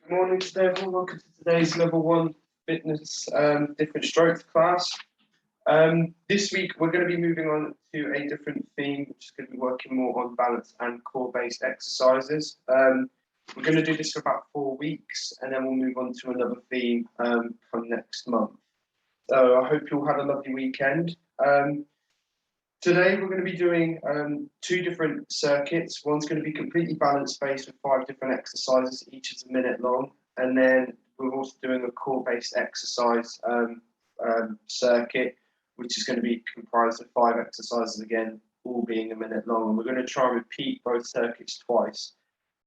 Good morning today, everyone. Welcome to today's level one fitness different strokes class. This week we're going to be moving on to a different theme, which is going to be working more on balance and core-based exercises. We're going to do this for about 4 weeks, and then we'll move on to another theme come next month. So I hope you all had a lovely weekend. Today we're going to be doing 2 different circuits. One's going to be completely balance based with 5 different exercises, each is a minute long, and then we're also doing a core-based exercise circuit, which is going to be comprised of 5 exercises again, all being a minute long. And we're going to try and repeat both circuits twice.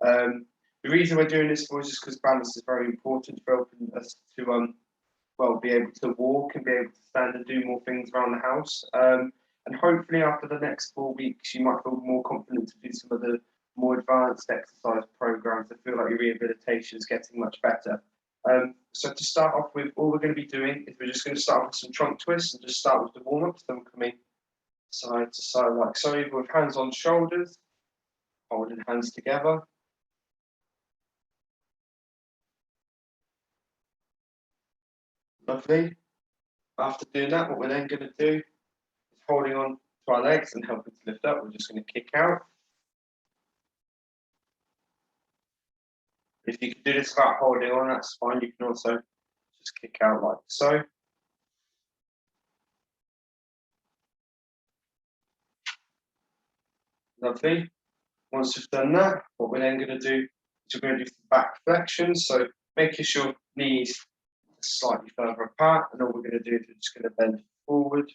The reason we're doing this for is just because balance is very important for helping us to be able to walk and be able to stand and do more things around the house. And hopefully after the next 4 weeks, you might feel more confident to do some of the more advanced exercise programs. I feel like your rehabilitation is getting much better. So to start off with, all we're going to be doing is we're just going to start with some trunk twists and just start with the warm-ups. Then we're coming side to side like so, with hands on shoulders, holding hands together. Lovely. After doing that, what we're then going to do, holding on to our legs and helping to lift up, we're just going to kick out. If you can do this without holding on, that's fine. You can also just kick out like so. Lovely. Once you've done that, what we're then going to do is we're going to do some back flexions. So making sure your knees are slightly further apart, and all we're going to do is we're just going to bend forward,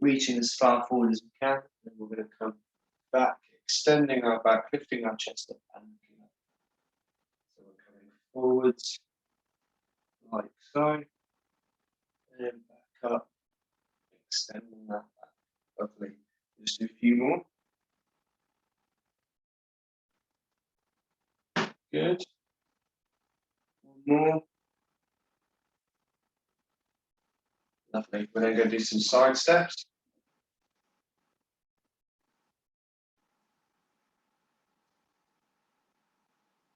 reaching as far forward as we can, and we're going to come back, extending our back, lifting our chest up and looking up. So we're coming forwards like so, and back up, extending that back. Lovely. Just do a few more. Good. One more. Lovely. We're then going to do some side steps.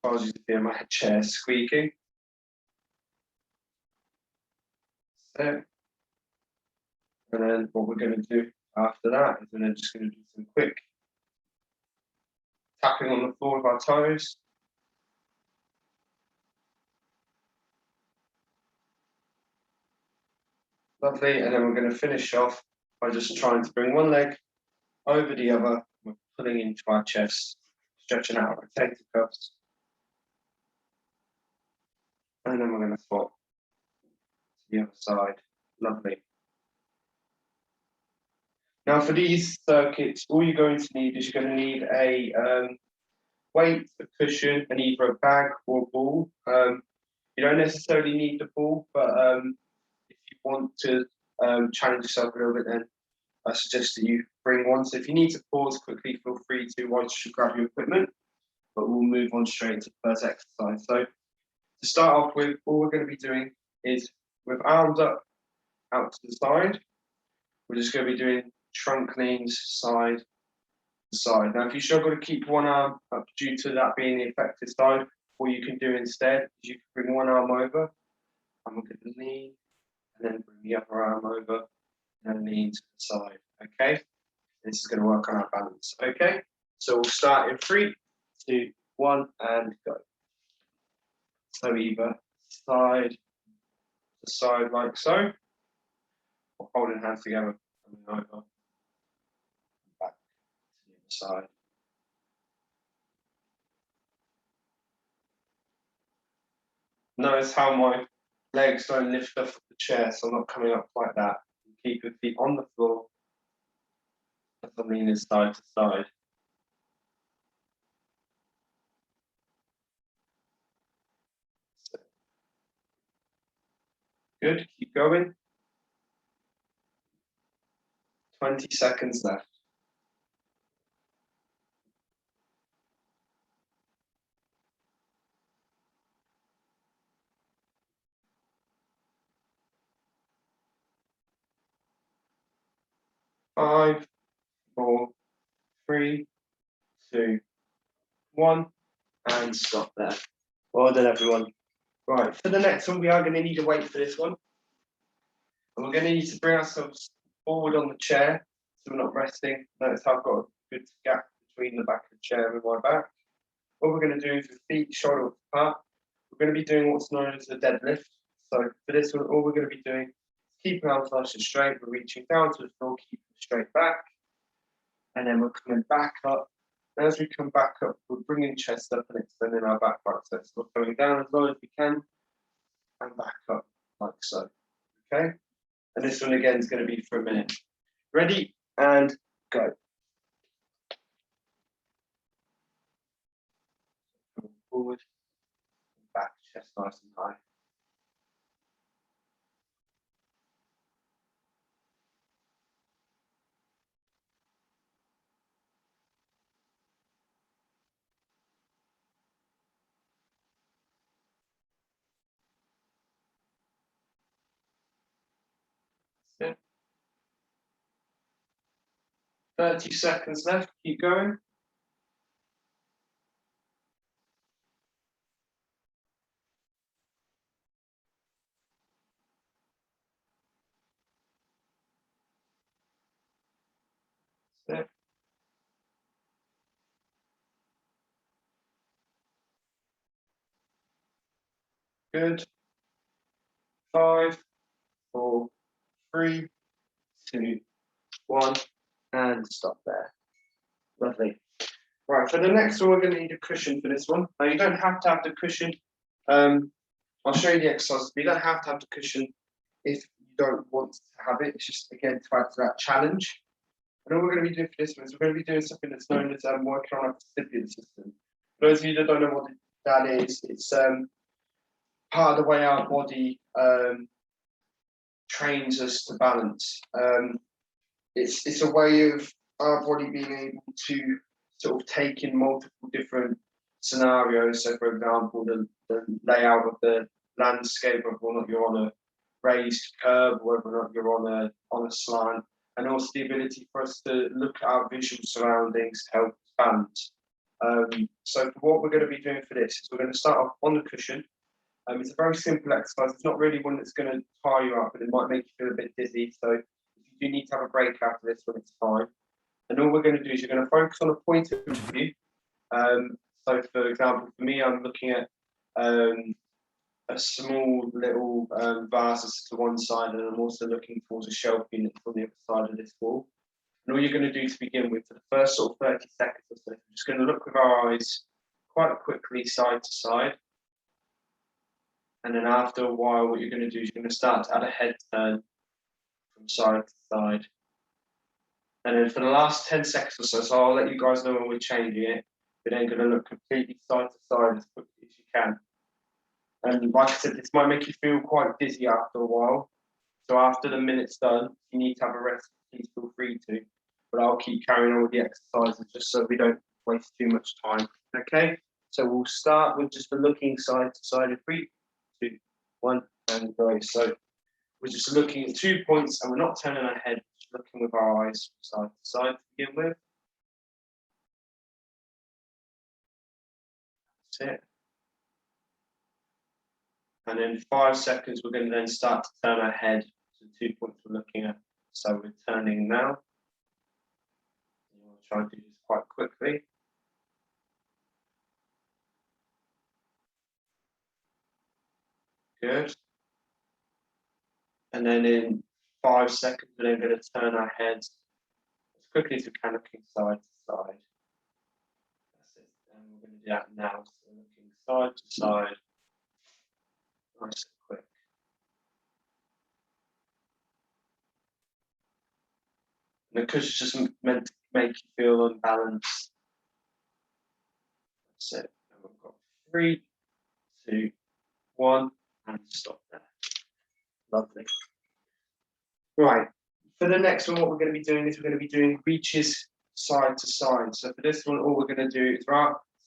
Apologies if you hear my chair squeaking. So, and then what we're going to do after that is we're then just going to do some quick tapping on the floor with our toes. Lovely. And then we're going to finish off by just trying to bring one leg over the other. We're pulling into our chest, stretching out our rotator cuffs. And then we're going to swap to the other side. Lovely. Now for these circuits, all you're going to need is you're going to need a weight, a cushion, and either a bag or a ball. You don't necessarily need the ball, but if you want to challenge yourself a little bit, then I suggest that you bring one. So if you need to pause quickly, feel free to whilst you grab your equipment, but we'll move on straight to the first exercise. So to start off with, all we're going to be doing is with arms up out to the side, we're just going to be doing trunk leans side to side. Now, if you struggle to keep one arm up due to that being the effective side, what you can do instead is you can bring one arm over, and we're going to lean, and then bring the other arm over, and lean to the side. Okay, this is going to work on our balance. Okay, so we'll start in 3, 2, 1, and go. So either side to side like so, or holding hands together, coming over, back to the other side. Notice how my legs don't lift off the chair, so I'm not coming up like that. Keep your feet on the floor as I'm leaning side to side. Good, keep going. 20 seconds left. 5, 4, 3, 2, 1, and stop there. Well done, everyone. Right, for the next one, we are going to need a weight for this one. And we're going to need to bring ourselves forward on the chair so we're not resting. Notice how I've got a good gap between the back of the chair and my back. What we're going to do is with feet shoulder apart, we're going to be doing what's known as a deadlift. So for this one, all we're going to be doing is keeping our arms nice and straight. We're reaching down to the floor, keeping straight back. And then we're coming back up. And as we come back up, we're bringing chest up and extending our back biceps. So we're coming down as low as we can and back up like so. Okay? And this one again is going to be for a minute. Ready and go. Forward, back, chest nice and high. That's it. 30 seconds left, keep going. That's it. Good. 5, 4, 3, 2, 1, and stop there. Lovely. Right, for the next one, we're going to need a cushion for this one. Now, you don't have to have the cushion. I'll show you the exercise, but you don't have to have the cushion if you don't want to have it. It's just, again, to add to that challenge. And all we're going to be doing for this one is we're going to be doing something that's known as working on our vestibular system. For those of you that don't know what that is, it's part of the way our body trains us to balance. It's a way of our body being able to sort of take in multiple different scenarios. So, for example, the layout of the landscape, whether or not you're on a raised curve, whether or not you're on a slant, and also the ability for us to look at our visual surroundings to help us balance. So, for what we're going to be doing for this is we're going to start off on the cushion. It's a very simple exercise. It's not really one that's going to tire you up, but it might make you feel a bit dizzy. So if you do need to have a break after this one, it's fine. And all we're going to do is you're going to focus on a point of view. So for example, for me, I'm looking at a small little vase to one side, and I'm also looking towards a shelf unit on the other side of this wall. And all you're going to do to begin with, for the first sort of 30 seconds or so, we're just going to look with our eyes quite quickly side to side. And then after a while, what you're going to do is you're going to start to add a head turn from side to side. And then for the last 10 seconds or so, so I'll let you guys know when we're changing it. We're then going to look completely side to side as quickly as you can. And like I said, this might make you feel quite dizzy after a while. So after the minute's done, if you need to have a rest, please feel free to. But I'll keep carrying on with the exercises just so we don't waste too much time. Okay, so we'll start with just the looking side to side of 3, 2, 1, and go. So we're just looking at 2 points and we're not turning our head, just looking with our eyes side to side to begin with. That's it. And in 5 seconds, we're going to then start to turn our head to the 2 points we're looking at. So we're turning now. You want to try and do this quite quickly. Good. And then in 5 seconds, we're then going to turn our heads as quickly as we can, looking side to side. That's it. And we're going to do that now. So looking side to side, nice and quick. And because it's just meant to make you feel unbalanced. That's it. And we've got 3, 2, 1, and stop there. Lovely. Right. For the next one, what we're going to be doing is we're going to be doing reaches side to side. So for this one, all we're going to do is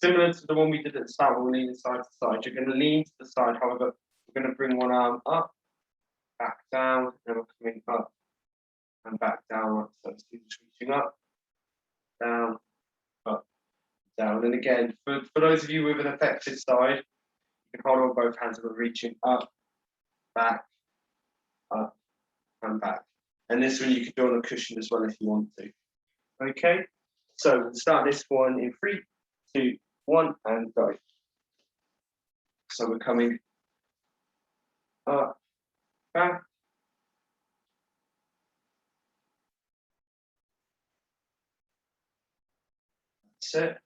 similar to the one we did at the start, we're leaning side to side. You're going to lean to the side. However, we're going to bring one arm up, back down, and we're coming up and back down. So it's just reaching up, down, up, down. And again, for those of you with an affected side, you can hold on both hands and we're reaching up, back, up, and back. And this one you can do on a cushion as well if you want to. Okay, so we'll start this one in 3, 2, 1, and go. So we're coming up, back. That's it.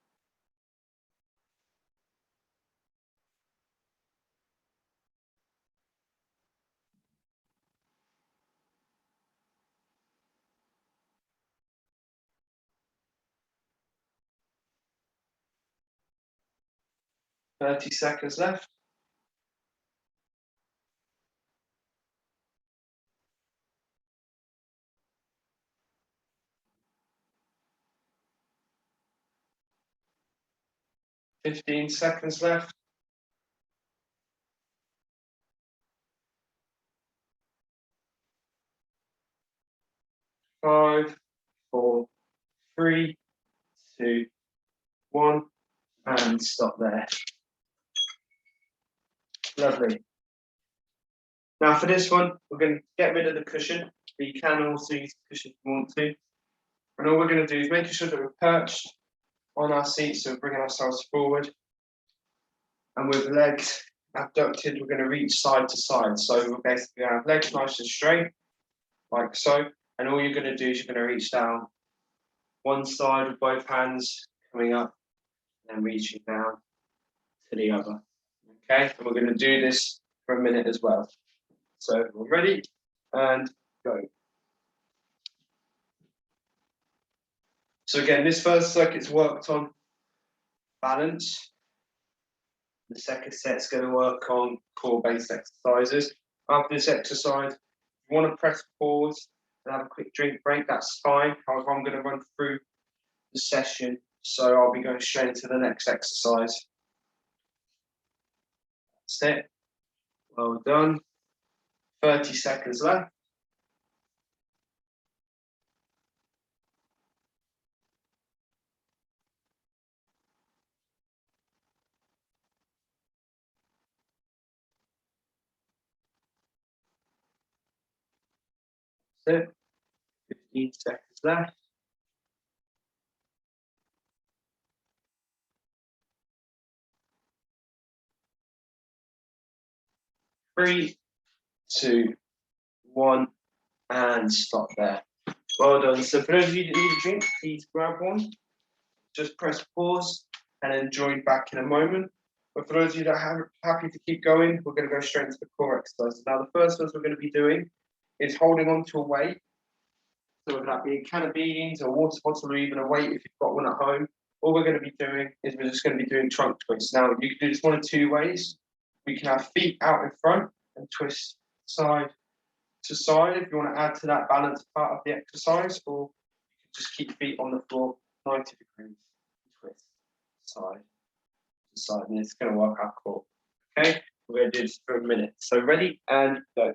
$30 left. 15 seconds left. 5, 4, 3, 2, 1, and stop there. Lovely. Now for this one, we're going to get rid of the cushion, but you can also use the cushion if you want to. And all we're going to do is making sure that we're perched on our seat, so we're bringing ourselves forward. And with legs abducted, we're going to reach side to side. So we're basically going to have legs nice and straight, like so. And all you're going to do is you're going to reach down one side with both hands coming up and then reaching down to the other. Okay, and we're going to do this for a minute as well. So we're ready and go. So again, this first circuit's worked on balance. The second set's going to work on core-based exercises. After this exercise, if you want to press pause and have a quick drink break, that's fine. However, I'm going to run through the session, so I'll be going straight into the next exercise. That's it. Well done. 30 seconds left. That's it. 15 seconds left. 3, 2, 1, and stop there. Well done. So for those of you that need a drink, please grab one. Just press pause and then join back in a moment. But for those of you that are happy to keep going, we're going to go straight into the core exercises. Now, the first ones we're going to be doing is holding on to a weight. So whether that be a can of beans or a water bottle or even a weight if you've got one at home. All we're going to be doing is we're just going to be doing trunk twists. Now, you can do this one of two ways. We can have feet out in front and twist side to side if you want to add to that balance part of the exercise, or you can just keep feet on the floor 90 degrees, twist side to side, and it's going to work our core. Okay, we're going to do this for a minute. So ready and go.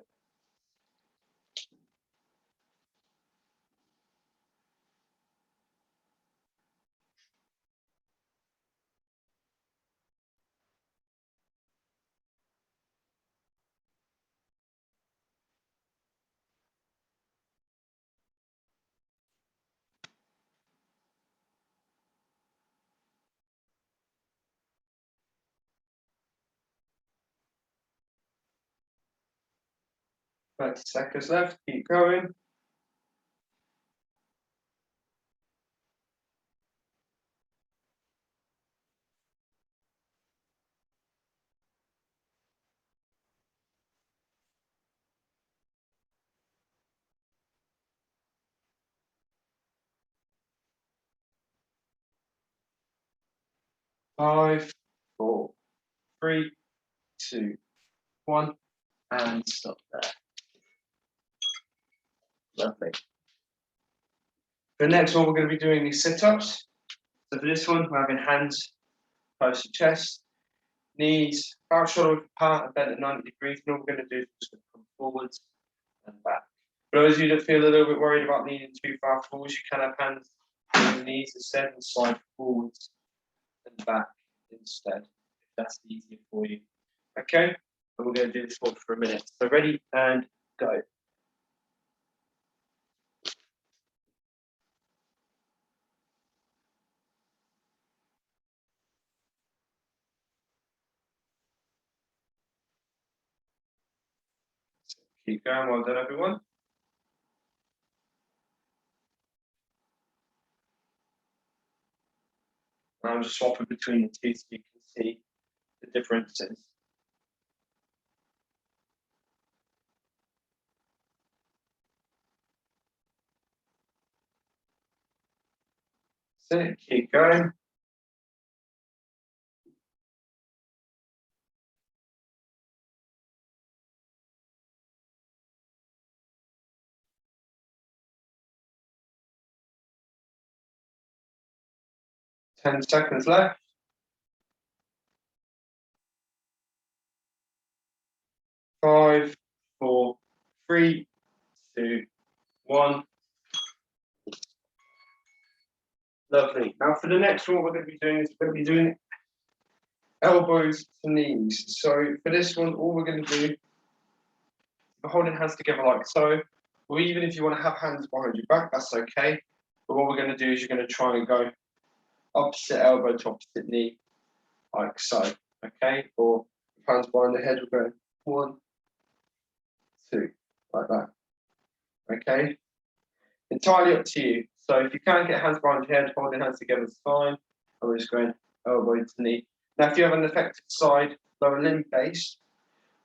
Thirty seconds left. Keep going. 5, 4, 3, 2, 1, and stop there. Lovely. The next one we're going to be doing is sit-ups. So for this one, we're having hands close to chest, knees about shoulder width apart and bent at 90 degrees. And all we're going to do is just come forwards and back. For those of you that feel a little bit worried about leaning too far forwards, you can have hands on your knees instead and slide forwards and back instead, if that's easier for you. Okay, and we're going to do this one for a minute. So ready and go. So keep going. Well done, everyone. And I'm just swapping between the two so you can see the differences. So keep going. Ten seconds left. 5, 4, 3, 2, 1. Lovely. Now for the next one, what we're going to be doing is we're going to be doing elbows to knees. So for this one, all we're going to do, we're holding hands together like so, or even if you want to have hands behind your back, that's okay. But what we're going to do is you're going to try and go opposite elbow to opposite knee, like so, okay? Or hands behind the head, we're going 1, 2, like that, okay? Entirely up to you. So if you can't get hands behind your head, holding hands together is fine. And we're just going elbow to knee. Now, if you have an affected side, lower limb base,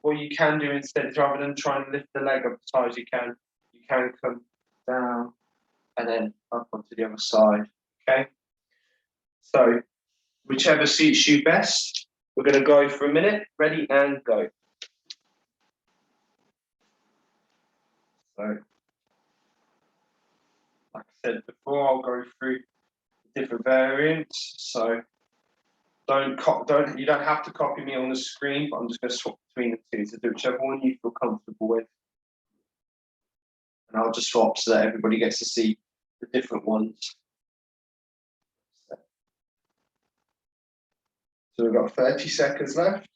what you can do instead is rather than trying to lift the leg up as high as you can come down and then up onto the other side. Okay. So whichever suits you best, we're going to go for a minute. Ready and go. So, like I said before, I'll go through different variants. So you don't have to copy me on the screen, but I'm just going to swap between the two. So do whichever one you feel comfortable with. And I'll just swap so that everybody gets to see the different ones. So we've got 30 seconds left.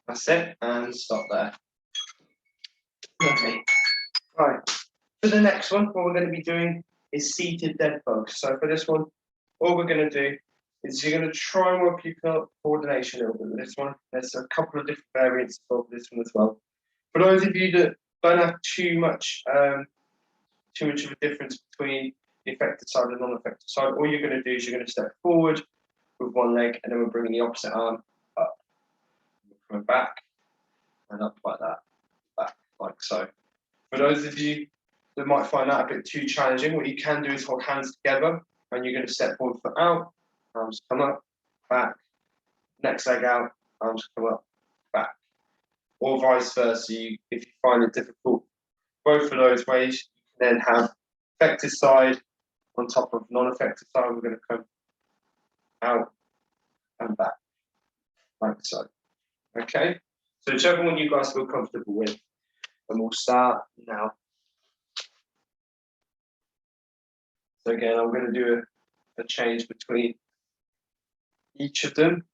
That's it, and stop there. Okay. Right. For the next one, what we're going to be doing is seated dead bugs. So for this one, all we're going to do is you're going to try and work your coordination a little bit with this one. There's a couple of different variants of this one as well. For those of you that don't have too much of a difference between the affected side and non-affected side, all you're going to do is you're going to step forward with one leg, and then we're bringing the opposite arm up. We're coming back and up like that, back like so. For those of you that might find that a bit too challenging, what you can do is hold hands together, and you're going to step forward, foot out, arms come up, back, next leg out, arms come up, back, or vice versa. If you find it difficult, both of those ways, you can then have affected side on top of non-affected side. We're going to come out and back, like so. Okay, so whichever one you guys feel comfortable with, and we'll start now. So again, I'm going to do a change between each of them.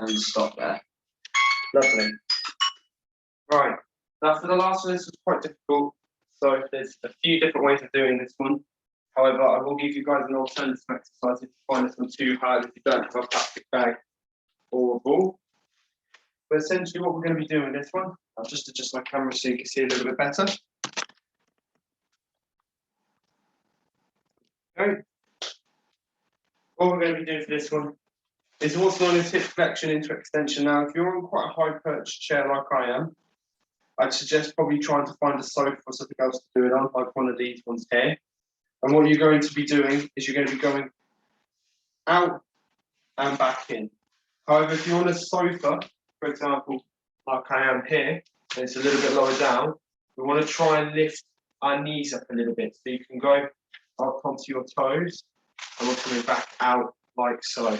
and stop there. Lovely. Right, now for the last one, this was quite difficult, so there's a few different ways of doing this one. However, I will give you guys an alternative exercise if you find this one too hard, if you don't have a plastic bag or a ball. But essentially what we're going to be doing with this one, I'll just adjust my camera so you can see a little bit better. Okay. What we're going to be doing for this one is what's known as hip flexion into extension. Now, if you're on quite a high perched chair like I am, I'd suggest probably trying to find a sofa or something else to do it on, like one of these ones here. And what you're going to be doing is you're going to be going out and back in. However, if you're on a sofa, for example, like I am here, and it's a little bit lower down, we want to try and lift our knees up a little bit. So you can go up onto your toes, and we're coming back out like so.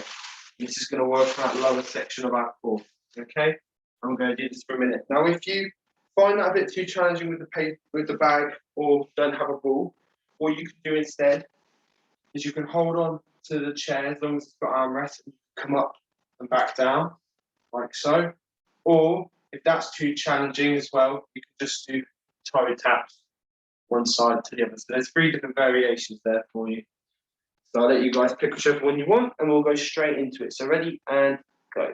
This is going to work on that lower section of our core. Okay? I'm going to do this for a minute. Now, if you find that a bit too challenging with the bag or don't have a ball, what you can do instead is you can hold on to the chair as long as it's got armrests and come up and back down like so. Or if that's too challenging as well, you can just do toe taps one side to the other. So there's 3 different variations there for you. So I'll let you guys pick whichever one you want and we'll go straight into it. So ready and go.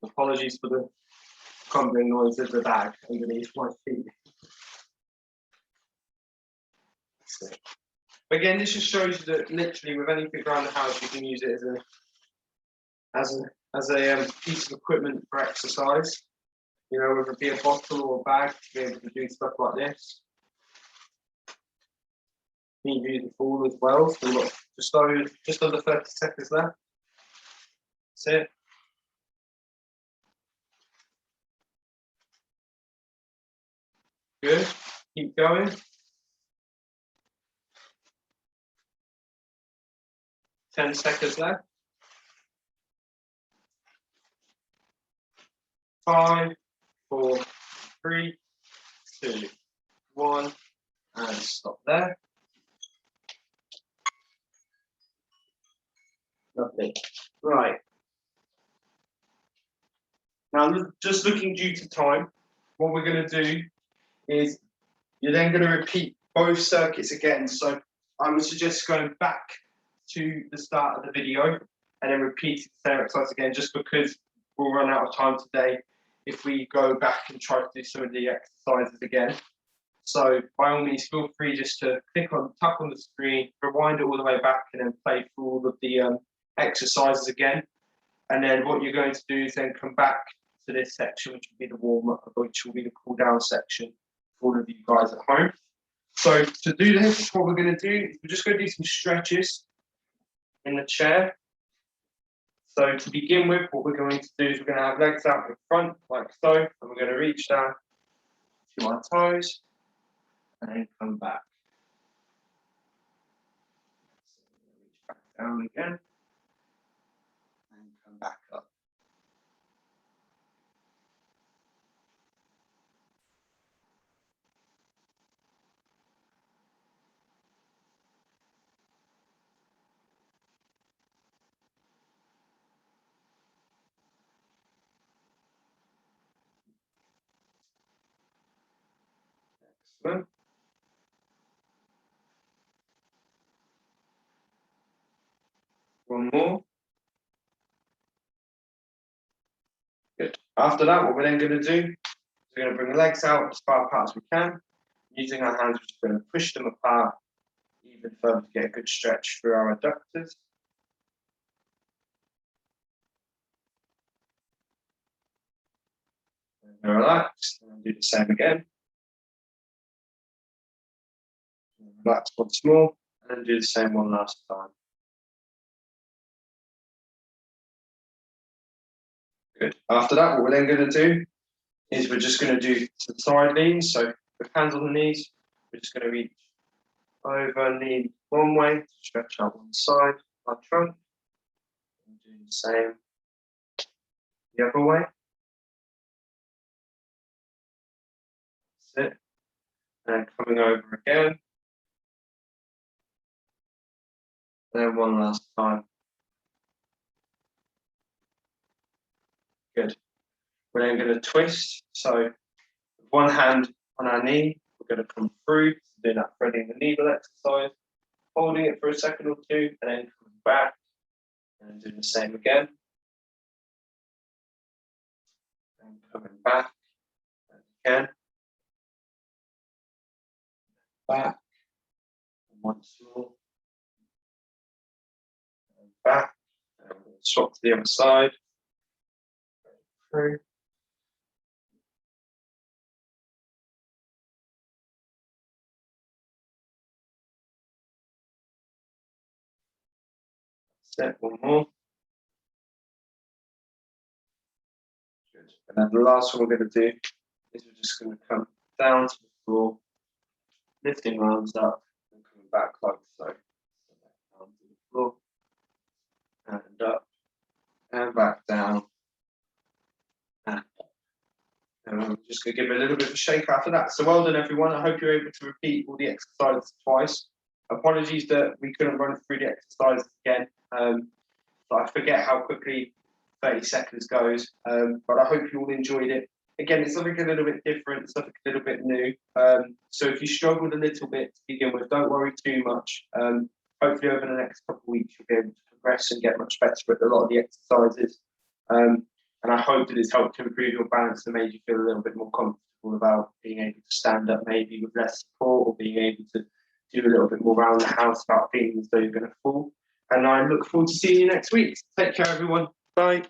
Apologies for the crumbling noise of the bag underneath my feet. Again, this just shows you that literally with anything around the house, you can use it as a piece of equipment for exercise. You know, whether it be a bottle or a bag, to be able to do stuff like this. You can use the ball as well. So we've got just under 30 seconds left. That's it. Good. Keep going. 10 seconds left. 5, 4, 3, 2, 1, and stop there. Lovely. Right. Now, just looking due to time, what we're going to do is you're then going to repeat both circuits again. So I would suggest going back to the start of the video and then repeating the same exercise again, just because we'll run out of time today if we go back and try to do some of the exercises again. So by all means, feel free just to tap on the screen, rewind it all the way back, and then play through all of the exercises again. And then what you're going to do is then come back to this section, which will be the warm-up, which will be the cool-down section for all of you guys at home. So to do this, what we're going to do is we're just going to do some stretches in the chair. So to begin with, what we're going to do is we're going to have legs out in front, like so, and we're going to reach down to our toes and then come back. So reach back down again and come back up. Excellent. One more. Good. After that, what we're then going to do is we're going to bring the legs out as far apart as we can. Using our hands, we're just going to push them apart even further to get a good stretch through our adductors. And relax, and do the same again. Relax once more, and do the same one last time. Good. After that, what we're then going to do is we're just going to do some side leans. So with hands on the knees, we're just going to reach over, lean one way, stretch out one side, our trunk, and do the same the other way. That's it. And coming over again, And then one last time. Good. We're then going to twist. So with one hand on our knee, we're going to come through, doing that threading the needle exercise, holding it for a second or two, and then coming back, and then doing the same again. And coming back, and again. Back, and once more. And back, and we're going to swap to the other side. Through. Set one more. Good. And then the last one we're going to do is we're just going to come down to the floor, lifting arms up and coming back like so. Down to the floor and up and back down and up. And I'm just going to give it a little bit of a shake after that. So well done, everyone. I hope you're able to repeat all the exercises twice. Apologies that we couldn't run through the exercises again. But I forget how quickly 30 seconds goes. But I hope you all enjoyed it. Again, it's something a little bit different, something a little bit new. So if you struggled a little bit to begin with, don't worry too much. Hopefully over the next couple of weeks, you'll be able to progress and get much better at a lot of the exercises. And I hope that it's helped to improve your balance and made you feel a little bit more comfortable about being able to stand up maybe with less support, or being able to do a little bit more around the house without feeling as though you're going to fall. And I look forward to seeing you next week. Take care, everyone. Bye.